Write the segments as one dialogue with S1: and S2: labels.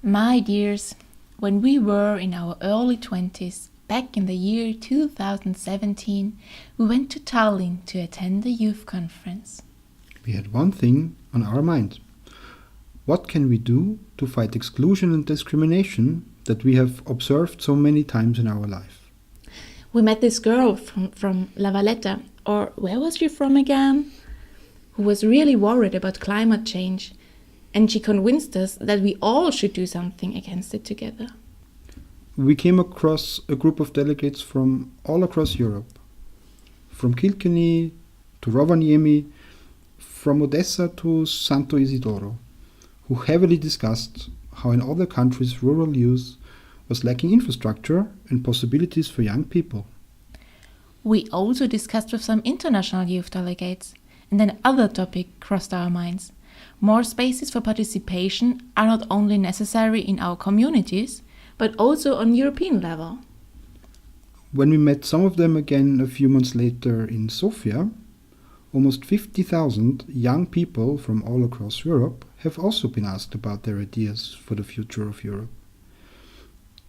S1: My dears, when we were in our early 20s, back in the year 2017, we went to Tallinn to attend a youth conference.
S2: We had one thing on our mind. What can we do to fight exclusion and discrimination that we have observed so many times in our life?
S1: We met this girl from Valetta, or where was she from again? Who was really worried about climate change, and she convinced us that we all should do something against it together.
S2: We came across a group of delegates from all across Europe, from Kilkenny to Rovaniemi, from Odessa to Santo Isidoro, who heavily discussed how in other countries rural youth was lacking infrastructure and possibilities for young people.
S1: We also discussed with some international youth delegates, and another topic crossed our minds. More spaces for participation are not only necessary in our communities, but also on European level.
S2: When we met some of them again a few months later in Sofia, almost 50,000 young people from all across Europe have also been asked about their ideas for the future of Europe.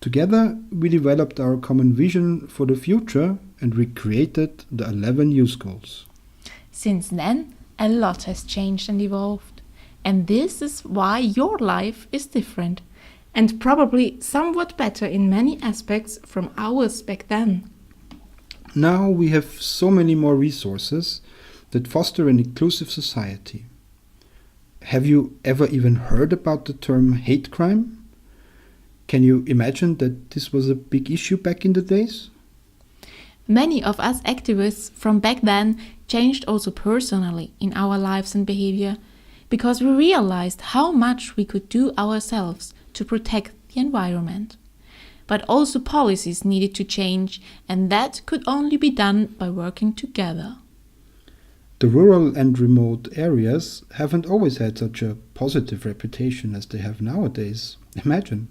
S2: Together, we developed our common vision for the future and we created the 11 youth goals.
S1: Since then, a lot has changed and evolved. And this is why your life is different, and probably somewhat better in many aspects from ours back then.
S2: Now we have so many more resources that foster an inclusive society. Have you ever even heard about the term hate crime? Can you imagine that this was a big issue back in the days?
S1: Many of us activists from back then changed also personally in our lives and behavior, because we realized how much we could do ourselves to protect the environment. But also policies needed to change, and that could only be done by working together.
S2: The rural and remote areas haven't always had such a positive reputation as they have nowadays. Imagine.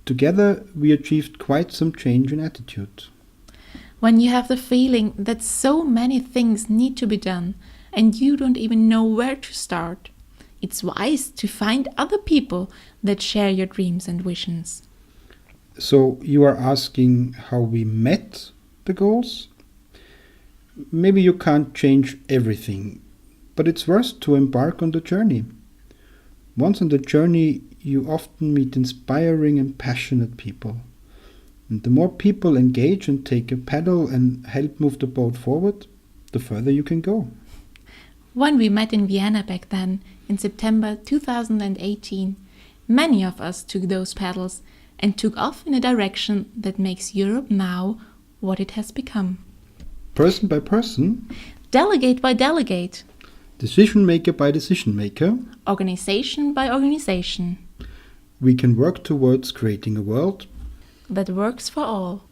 S2: Together we achieved quite some change in attitude.
S1: When you have the feeling that so many things need to be done and you don't even know where to start, it's wise to find other people that share your dreams and visions.
S2: So you are asking how we met the goals? Maybe you can't change everything, but it's worth to embark on the journey. Once on the journey, you often meet inspiring and passionate people. And the more people engage and take a paddle and help move the boat forward, the further you can go.
S1: When we met in Vienna back then, in September 2018, many of us took those paddles and took off in a direction that makes Europe now what it has become.
S2: Person by person,
S1: Delegate by delegate,
S2: decision maker by decision maker,
S1: organization by organization,
S2: we can work towards creating a world
S1: that works for all.